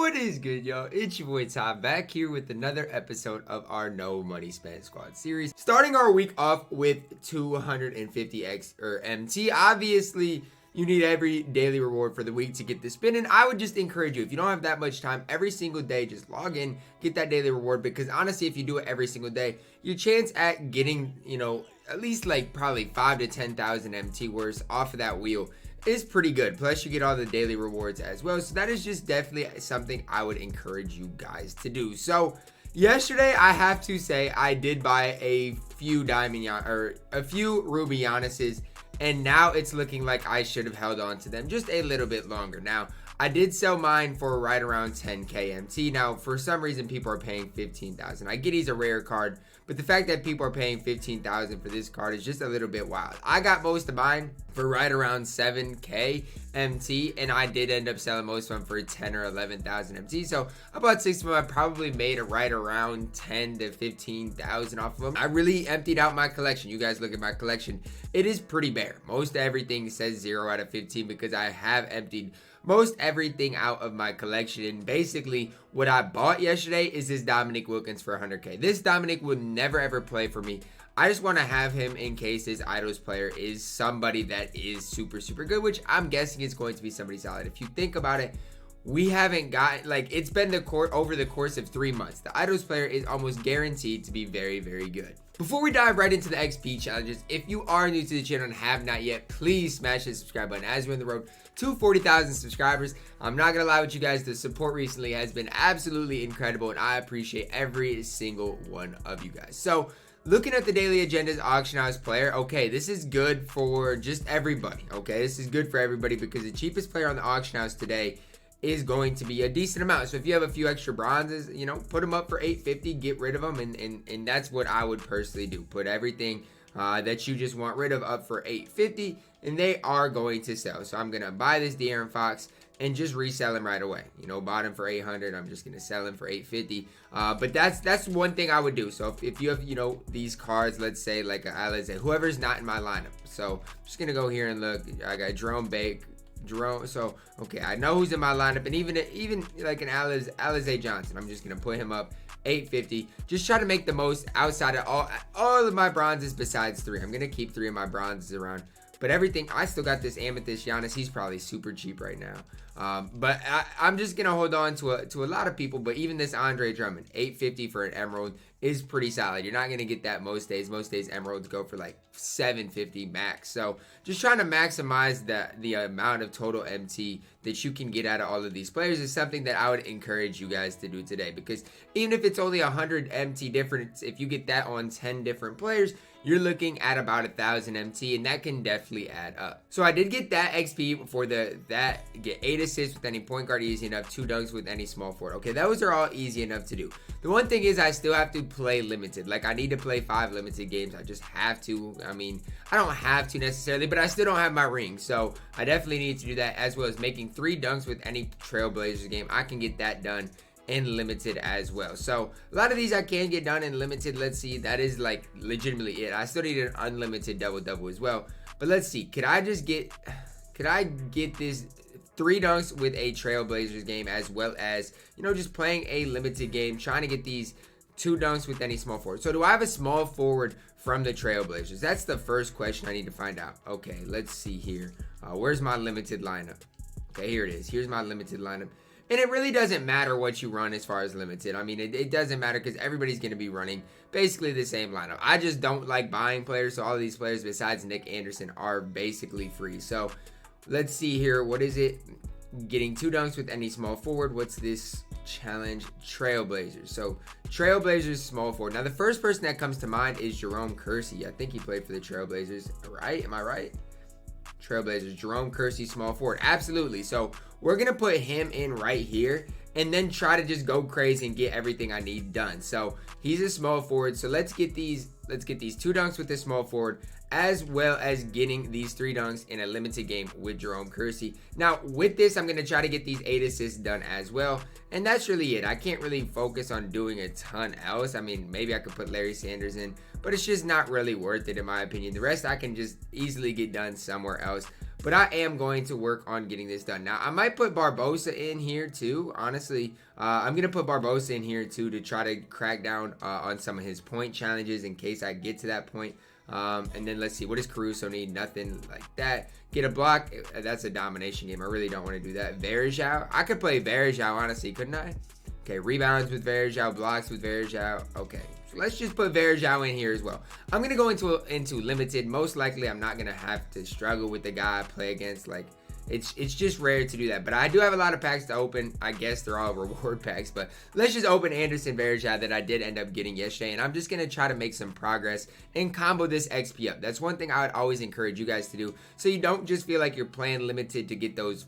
What is good, y'all? It's your boy Ty back here with another episode of our No Money Spent Squad series. Starting our week off with 250x or MT. Obviously, you need every daily reward for the week to get the spin. And I would just encourage you, if you don't have that much time, every single day, just log in, get that daily reward. Because honestly, if you do it every single day, your chance at getting, at least like probably 5 to 10,000 MT worth off of that wheel is pretty good. Plus you get all the daily rewards as well. So that is just definitely something I would encourage you guys to do. So yesterday, I have to say I did buy a few a few Ruby Giannis's, and now it's looking like I should have held on to them just a little bit longer. Now, I did sell mine for right around 10k MT. Now, for some reason, people are paying 15,000. I get he's a rare card, but the fact that people are paying 15,000 for this card is just a little bit wild. I got most of mine for right around 7k MT, and I did end up selling most of them for 10 or 11,000 MT. So about 6 of them, I probably made right around 10 to 15,000 off of them. I really emptied out my collection. You guys look at my collection. It is pretty bare. Most everything says 0 out of 15 because I have emptied most everything out of my collection. And basically what I bought yesterday is this Dominique Wilkins for 100k. This Dominique would never ever play for me. I just want to have him in case his idols player is somebody that is super good, which I'm guessing is going to be somebody solid. If you think about it, we haven't got, it's been over the course of 3 months. The idols player is almost guaranteed to be very good. Before we dive right into the XP challenges, if you are new to the channel and have not yet, please smash the subscribe button as we're on the road to 40,000 subscribers. I'm not gonna lie with you guys, the support recently has been absolutely incredible, and I appreciate every single one of you guys. So, looking at the daily agendas auction house player, okay, this is good for just everybody, okay? This is good for everybody because the cheapest player on the auction house today is going to be a decent amount. So if you have a few extra bronzes, put them up for 850, get rid of them, and that's what I would personally do. Put everything that you just want rid of up for 850, and they are going to sell. So I'm gonna buy this De'Aaron Fox and just resell him right away. Bought him for 800, I'm just gonna sell him for 850. But that's one thing I would do. So if you have these cards, let's say like a Alizé, whoever's not in my lineup. So I'm just gonna go here and look. I got Jerome. So okay, I know who's in my lineup, and even like an Alizé Johnson, I'm just gonna put him up 850. Just try to make the most outside of all of my bronzes besides 3. I'm gonna keep 3 of my bronzes around, but everything, I still got this Amethyst Giannis. He's probably super cheap right now. But I'm just gonna hold on to a lot of people. But even this Andre Drummond, 850 for an Emerald is pretty solid. You're not gonna get that most days. Most days Emeralds go for like 750 max. So just trying to maximize the amount of total MT that you can get out of all of these players is something that I would encourage you guys to do today. Because even if it's only 100 MT difference, if you get that on 10 different players, you're looking at about 1,000 MT, and that can definitely add up. So I did get that XP for get 8 assists with any point guard, easy enough, 2 dunks with any small forward. Okay, those are all easy enough to do. The one thing is I still have to play limited. Like, I need to play 5 limited games. I just have to. I mean, I don't have to necessarily, but I still don't have my ring. So I definitely need to do that, as well as making 3 dunks with any Trailblazers game. I can get that done in limited as well. So a lot of these I can get done in limited. Let's see, that is like legitimately it. I still need an unlimited double as well. But let's see, could I get this 3 dunks with a Trailblazers game, as well as just playing a limited game, trying to get these 2 dunks with any small forward. So do I have a small forward from the Trailblazers? That's the first question I need to find out. Okay, let's see here. Where's my limited lineup? Okay, here it is. Here's my limited lineup. And it really doesn't matter what you run as far as limited. I mean, it doesn't matter because everybody's going to be running basically the same lineup. I just don't like buying players, so all of these players besides Nick Anderson are basically free. So let's see here. What is it? Getting 2 dunks with any small forward. What's this challenge? Trailblazers. So Trailblazers small forward. Now the first person that comes to mind is Jerome Kersey. I think he played for the Trailblazers, right? Am I right? Trailblazers, Jerome Kersey, small forward. Absolutely. So we're gonna put him in right here and then try to just go crazy and get everything I need done. So he's a small forward. So let's get these 2 dunks with this small forward, as well as getting these 3 dunks in a limited game with Jerome Kersey. Now with this, I'm gonna try to get these 8 assists done as well, and that's really it. I can't really focus on doing a ton else. I mean, maybe I could put Larry Sanders in, but it's just not really worth it in my opinion. The rest I can just easily get done somewhere else. but I am going to work on getting this done. Now, I might put Barbosa in here too, honestly. I'm going to put Barbosa in here too to try to crack down on some of his point challenges in case I get to that point. And then let's see, what does Caruso need? Nothing like that. Get a block. That's a domination game. I really don't want to do that. Varejao. I could play Varejao, honestly, couldn't I? Okay, rebounds with Varejao, blocks with Varejao. Okay, so let's just put Varejao in here as well. I'm going to go into limited. Most likely, I'm not going to have to struggle with the guy I play against. Like, it's just rare to do that. But I do have a lot of packs to open. I guess they're all reward packs. But let's just open Anderson Varejao that I did end up getting yesterday. And I'm just going to try to make some progress and combo this XP up. That's one thing I would always encourage you guys to do. So you don't just feel like you're playing limited to get those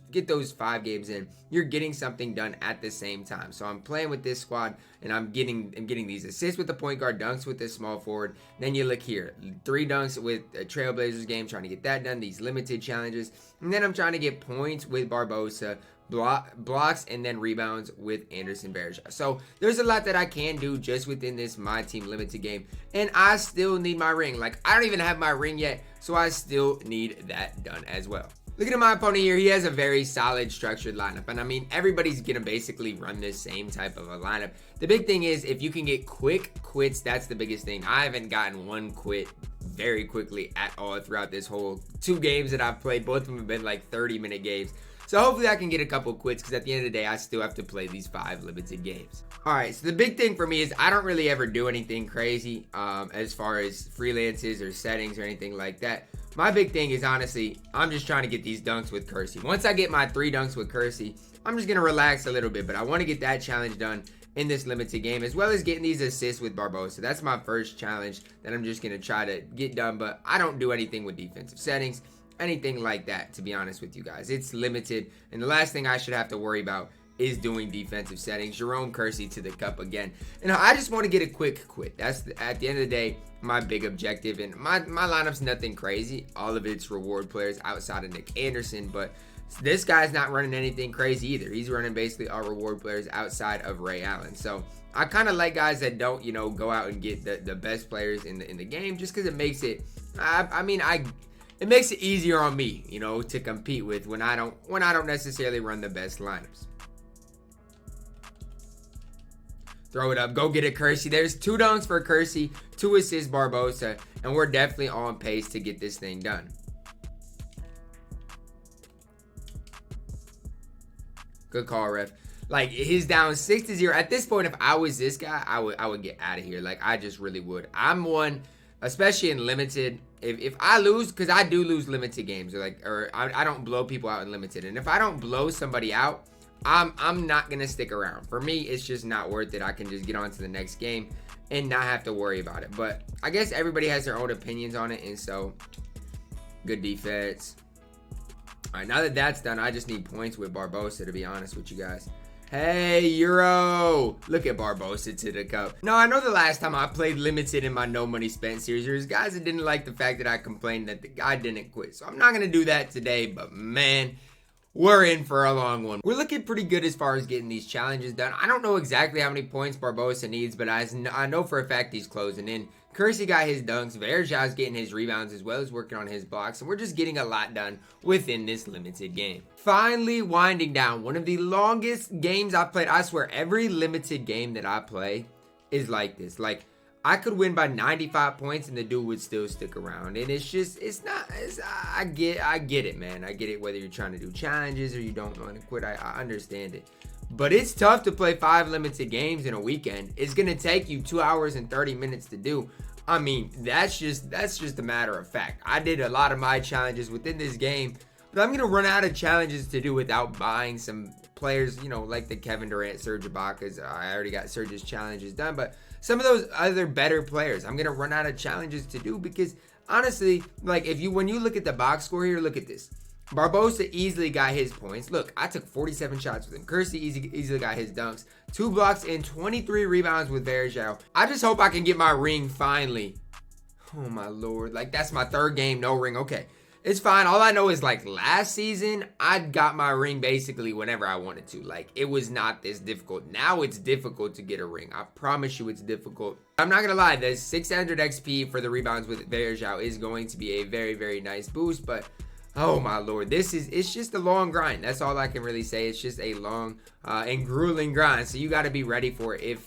5 games in. You're getting something done at the same time. So I'm playing with this squad and I'm getting these assists with the point guard, dunks with this small forward. Then you look here, 3 dunks with a Trailblazers game, trying to get that done, these limited challenges. And then I'm trying to get points with Barbosa, blocks, and then rebounds with Anderson Varejao. So there's a lot that I can do just within this MyTeam limited game. And I still need my ring. Like, I don't even have my ring yet, so I still need that done as well. Looking at my opponent here, he has a very solid structured lineup. And I mean, everybody's going to basically run this same type of a lineup. The big thing is if you can get quick quits, that's the biggest thing. I haven't gotten one quit very quickly at all throughout this whole 2 games that I've played. Both of them have been like 30-minute games. So hopefully I can get a couple quits because at the end of the day, I still have to play these 5 limited games. All right, so the big thing for me is I don't really ever do anything crazy as far as freelances or settings or anything like that. My big thing is, honestly, I'm just trying to get these dunks with Kersey. Once I get my 3 dunks with Kersey, I'm just going to relax a little bit. But I want to get that challenge done in this limited game, as well as getting these assists with Barbosa. That's my first challenge that I'm just going to try to get done. But I don't do anything with defensive settings, anything like that, to be honest with you guys. It's limited. And the last thing I should have to worry about is doing defensive settings. Jerome Kersey to the cup again. And I just want to get a quick quit. That's, at the end of the day, my big objective. And my lineup's nothing crazy. All of it's reward players outside of Nick Anderson. But this guy's not running anything crazy either. He's running basically all reward players outside of Ray Allen. So I kind of like guys that don't, you know, go out and get the best players in the game, just because it makes it, it makes it easier on me, you know, to compete with when I don't necessarily run the best lineups. Throw it up. Go get it, Kersey. There's 2 dunks for Kersey, 2 assists Barbosa, and we're definitely on pace to get this thing done. Good call, ref. Like, he's down 6-0. At this point, if I was this guy, I would get out of here. Like, I just really would. I'm one, especially in limited. If I lose, because I do lose limited games, or I don't blow people out in limited. And if I don't blow somebody out, I'm not gonna stick around. For me, it's just not worth it. I can just get on to the next game and not have to worry about it. But I guess everybody has their own opinions on it, and so good defense. All right, now that that's done, I just need points with Barbosa, to be honest with you guys. Hey, Euro! Look at Barbosa to the cup. No, I know the last time I played limited in my no money spent series, there's guys that didn't like the fact that I complained that the guy didn't quit. So I'm not gonna do that today, but man, we're in for a long one. We're looking pretty good as far as getting these challenges done. I don't know exactly how many points Barbosa needs, but I know for a fact he's closing in. Kersey got his dunks. Varejao's getting his rebounds as well as working on his blocks. And we're just getting a lot done within this limited game. Finally winding down. One of the longest games I've played. I swear, every limited game that I play is like this. Like, I could win by 95 points and the dude would still stick around. And I get it, man. I get it whether you're trying to do challenges or you don't want to quit. I understand it. But it's tough to play 5 limited games in a weekend. It's going to take you 2 hours and 30 minutes to do. I mean, that's just a matter of fact. I did a lot of my challenges within this game, but I'm going to run out of challenges to do without buying some players, you know, like the Kevin Durant, Serge Ibaka's. I already got Serge's challenges done, but some of those other better players, I'm going to run out of challenges to do because honestly, like when you look at the box score here, look at this. Barbosa easily got his points. Look, I took 47 shots with him. Kersey easily got his dunks. 2 blocks and 23 rebounds with Varejao. I just hope I can get my ring finally. Oh my lord. Like, that's my 3rd game, no ring. Okay, it's fine. All I know is, like, last season, I got my ring basically whenever I wanted to. Like, it was not this difficult. Now it's difficult to get a ring. I promise you it's difficult. I'm not going to lie. The 600 XP for the rebounds with Varejao is going to be a very, very nice boost, but Oh my lord, it's just a long grind. That's all I can really say. It's just a long and grueling grind. So you got to be ready for it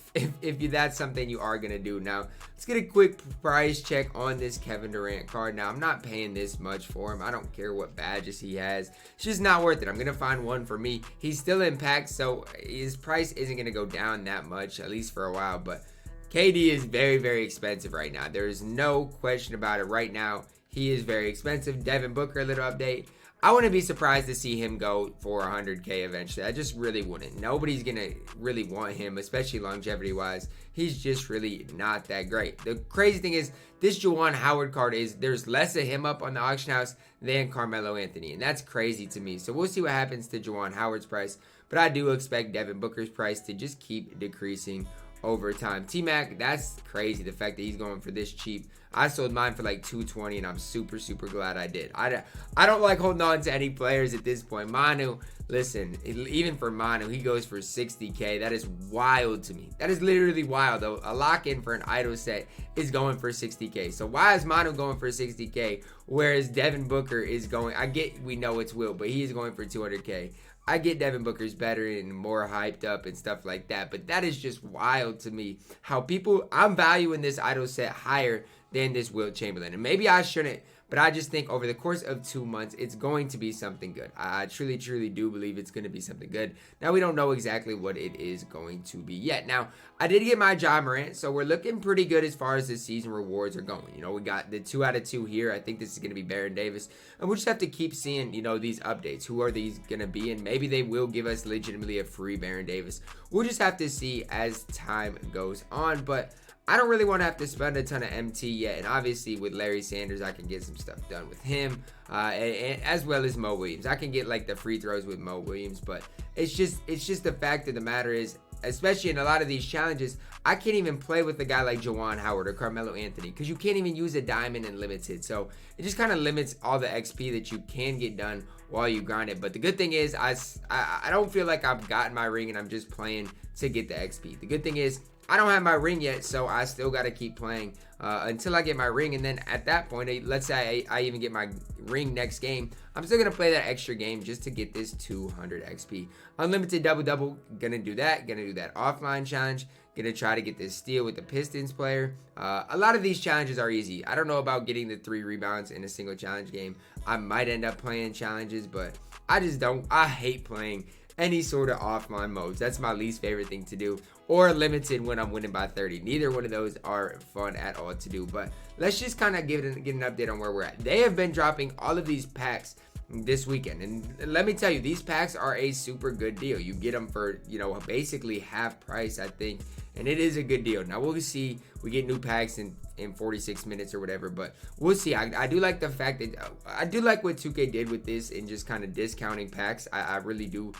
if that's something you are gonna do. Now let's get a quick price check on this Kevin Durant card. Now I'm not paying this much for him. I don't care what badges he has. It's just not worth it. I'm gonna find one for me. He's still in packs, so his price isn't gonna go down that much, at least for a while. But KD is very, very expensive right now. There is no question about it. Right now, he is very expensive. Devin Booker, a little update. I wouldn't be surprised to see him go for 100K eventually. I just really wouldn't. Nobody's going to really want him, especially longevity-wise. He's just really not that great. The crazy thing is, this Juwan Howard card there's less of him up on the auction house than Carmelo Anthony. And that's crazy to me. So we'll see what happens to Juwan Howard's price. But I do expect Devin Booker's price to just keep decreasing over time. T-Mac, that's crazy, the fact that he's going for this cheap. I sold mine for like 220 and I'm super glad I did. I don't like holding on to any players at this point. Manu, listen, even for Manu, he goes for 60K. That is wild to me. That is literally wild, though. A lock-in for an idol set is going for 60K. So why is Manu going for 60K, whereas Devin Booker is going, we know it's Will, but he is going for 200K. I get Devin Booker's better and more hyped up and stuff like that, but that is just wild to me how I'm valuing this idol set higher than this Wilt Chamberlain. And maybe I shouldn't, but I just think over the course of 2 months, it's going to be something good. I truly do believe it's going to be something good. Now, we don't know exactly what it is going to be yet. Now, I did get my Ja Morant, so we're looking pretty good as far as the season rewards are going. You know, we got the 2 out of 2 here. I think this is going to be Baron Davis. And we'll just have to keep seeing, you know, these updates. Who are these going to be? And maybe they will give us legitimately a free Baron Davis. We'll just have to see as time goes on. But I don't really want to have to spend a ton of MT yet, and obviously with Larry Sanders, I can get some stuff done with him, and as well as Mo Williams. I can get like the free throws with Mo Williams, but it's just the fact of the matter is, especially in a lot of these challenges, I can't even play with a guy like Juwan Howard or Carmelo Anthony because you can't even use a diamond in limited. So it just kind of limits all the XP that you can get done while you grind it. But the good thing is, I don't feel like I've gotten my ring and I'm just playing to get the XP. The good thing is, I don't have my ring yet, so I still got to keep playing until I get my ring. And then at that point, let's say I even get my ring next game, I'm still going to play that extra game just to get this 200 XP. Unlimited double-double, going to do that. Going to do that offline challenge. Going to try to get this steal with the Pistons player. A lot of these challenges are easy. I don't know about getting the 3 rebounds in a single challenge game. I might end up playing challenges, but I just don't. I hate playing any sort of offline modes. That's my least favorite thing to do. Or limited when I'm winning by 30. Neither one of those are fun at all to do. But let's just kind of get an update on where we're at. They have been dropping all of these packs this weekend. And let me tell you, these packs are a super good deal. You get them for, you know, basically half price, I think. And it is a good deal. Now, we'll see. We get new packs in 46 minutes or whatever. But we'll see. I do like the fact that I do like what 2K did with this and just kind of discounting packs. I really do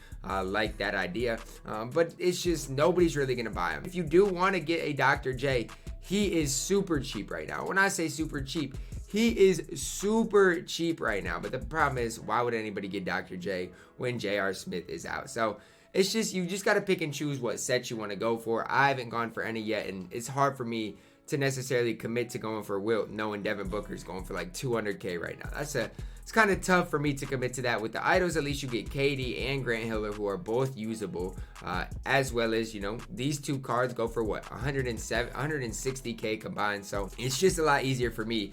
like that idea. But it's just nobody's really going to buy them. If you do want to get a Dr. J, he is super cheap right now. When I say super cheap, he is super cheap right now. But the problem is, why would anybody get Dr. J when J.R. Smith is out? So it's just, you just got to pick and choose what sets you want to go for. I haven't gone for any yet, and it's hard for me to necessarily commit to going for Wilt, knowing Devin Booker's going for like 200K right now. It's kind of tough for me to commit to that. With the idols, at least you get KD and Grant Hiller, who are both usable, as well as, you know, these 2 cards go for what, 160K combined. So it's just a lot easier for me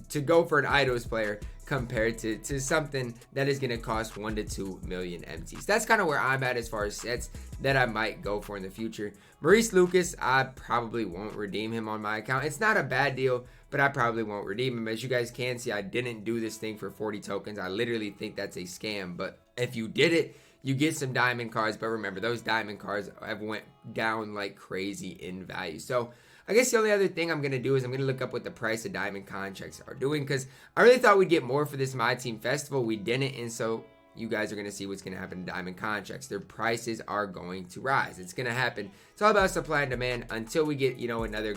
to go for an idols player compared to something that is going to cost 1 to 2 million MTs. That's kind of where I'm at as far as sets that I might go for in the future. Maurice Lucas, I probably won't redeem him on my account. It's not a bad deal, but I probably won't redeem him. As you guys can see, I didn't do this thing for 40 tokens. I literally think that's a scam, but if you did it, you get some diamond cards. But remember, those diamond cards have went down like crazy in value. So I guess the only other thing I'm going to do is I'm going to look up what the price of diamond contracts are doing, because I really thought we'd get more for this MyTeam Festival. We didn't, and so you guys are going to see what's going to happen to diamond contracts. Their prices are going to rise. It's going to happen. It's all about supply and demand until we get, you know, another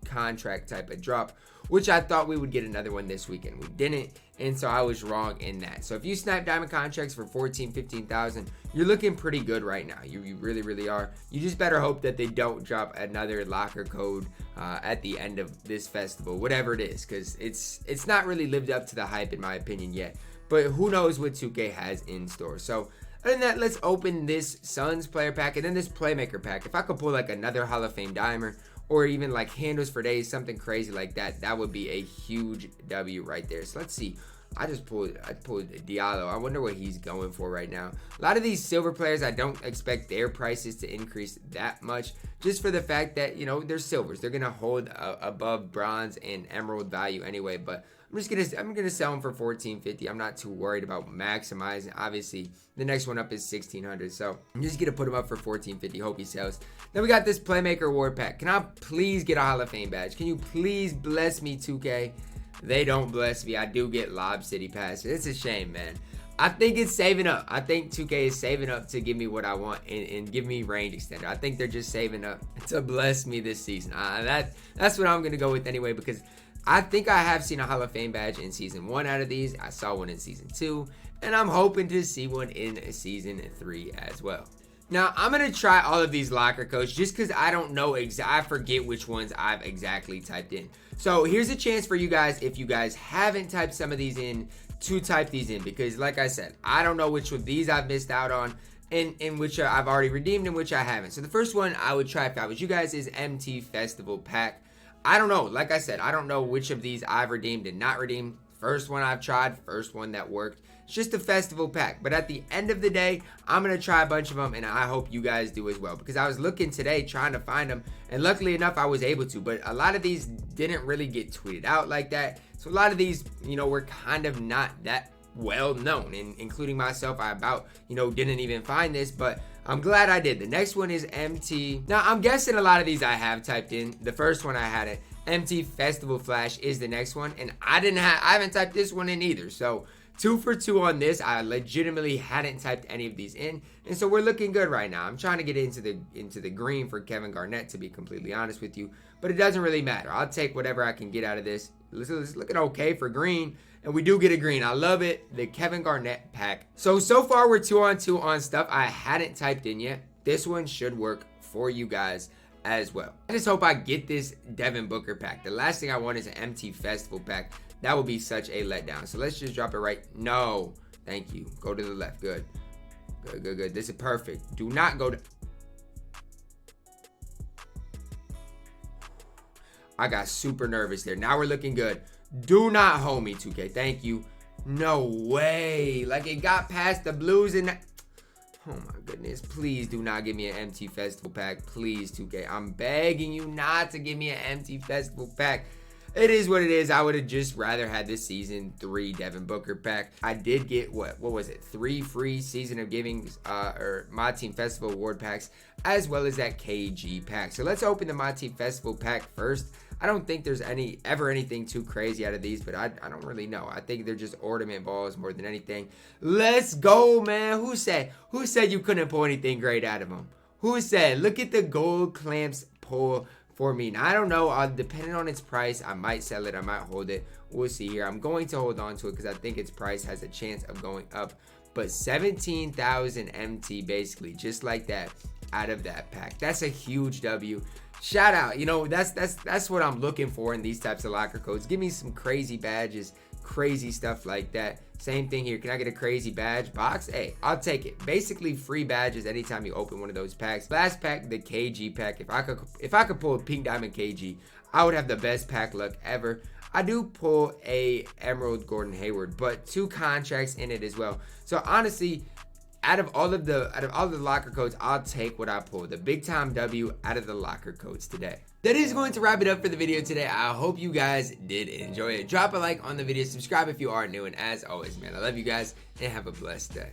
contract type of drop, which I thought we would get another one this weekend. We didn't, and so I was wrong in that. So if you snap diamond contracts for 14, 15,000, you're looking pretty good right now. You really are. You just better hope that they don't drop another locker code at the end of this festival, whatever it is, because it's not really lived up to the hype in my opinion yet. but who knows what 2K has in store. So other than that, let's open this Suns player pack and then this playmaker pack. If I could pull like another Hall of Fame dimer or even like handles for days, something crazy like that, that would be a huge W right there. So let's see. I pulled Diallo. I wonder what he's going for right now. A lot of these silver players, I don't expect their prices to increase that much, just for the fact that, you know, they're silvers. They're gonna hold above bronze and emerald value anyway. But I'm gonna sell them for $14.50. I'm not too worried about maximizing. Obviously, the next one up is $1,600, so I'm just gonna put him up for $14.50. Hope he sells. Then we got this playmaker award pack. Can I please get a Hall of Fame badge? Can you please bless me, 2K? They don't bless me. I do get Lob City Pass. It's a shame, man. I think it's saving up. I think 2K is saving up to give me what I want and give me range extender. I think they're just saving up to bless me this season. That's what I'm going to go with anyway, because I think I have seen a Hall of Fame badge in Season 1 out of these. I saw one in Season 2, and I'm hoping to see one in Season 3 as well. Now, I'm going to try all of these locker codes just because I don't know I forget which ones I've exactly typed in. So here's a chance for you guys, if you guys haven't typed some of these in, to type these in, because like I said, I don't know which of these I've missed out on and which I've already redeemed and which I haven't. So the first one I would try if I was you guys is MT Festival pack. I don't know. Like I said, I don't know which of these I've redeemed and not redeemed. First one I've tried, first one that worked. It's just a festival pack. But at the end of the day, I'm going to try a bunch of them, and I hope you guys do as well. Because I was looking today trying to find them, and luckily enough, I was able to. But a lot of these didn't really get tweeted out like that. So a lot of these, you know, were kind of not that well known. And including myself, I didn't even find this. But I'm glad I did. The next one is MT. Now, I'm guessing a lot of these I have typed in. The first one I had it. MT Festival Flash is the next one. And I haven't typed this one in either. So 2 for 2 on this. I legitimately hadn't typed any of these in, and so we're looking good right now. I'm trying to get into the green for Kevin Garnett, to be completely honest with you, but it doesn't really matter. I'll take whatever I can get out of this. It's looking okay for green, and we do get a green. I love it. The Kevin Garnett pack. So far we're 2 on 2 on stuff I hadn't typed in yet. This one should work for you guys as well. I just hope I get this Devin Booker pack. The last thing I want is an MT Festival pack. That would be such a letdown. So let's just drop it right. No, thank you. Go to the left. Good. Good. This is perfect. Do not go to. I got super nervous there. Now we're looking good. Do not hold me, 2K. Thank you. No way. Like, it got past the blues and. Oh my goodness. Please do not give me an MT Festival pack. Please, 2K. I'm begging you not to give me an MT Festival pack. It is what it is. I would have just rather had this Season 3 Devin Booker pack. I did get, what was it? 3 free Season of Giving or MyTeam Festival award packs, as well as that KG pack. So let's open the MyTeam Festival pack first. I don't think there's ever anything too crazy out of these, but I don't really know. I think they're just ornament balls more than anything. Let's go, man. Who said you couldn't pull anything great out of them? Who said? Look at the gold clamps pull for me. Now, I don't know. Depending on its price, I might sell it. I might hold it. We'll see here. I'm going to hold on to it because I think its price has a chance of going up. But 17,000 MT, basically, just like that, out of that pack. That's a huge W. Shout out. You know, that's what I'm looking for in these types of locker codes. Give me some crazy badges, crazy stuff like that. Same thing here. Can I get a crazy badge box? Hey, I'll take it. Basically free badges anytime you open one of those packs. Last pack, the KG pack. If I could pull a pink diamond KG, I would have the best pack luck ever. I do pull a Emerald Gordon Hayward, but 2 contracts in it as well. So honestly, out of all the locker codes, I'll take what I pull. The big time W out of the locker codes today. That is going to wrap it up for the video today. I hope you guys did enjoy it. Drop a like on the video, subscribe if you are new, and as always, man, I love you guys and have a blessed day.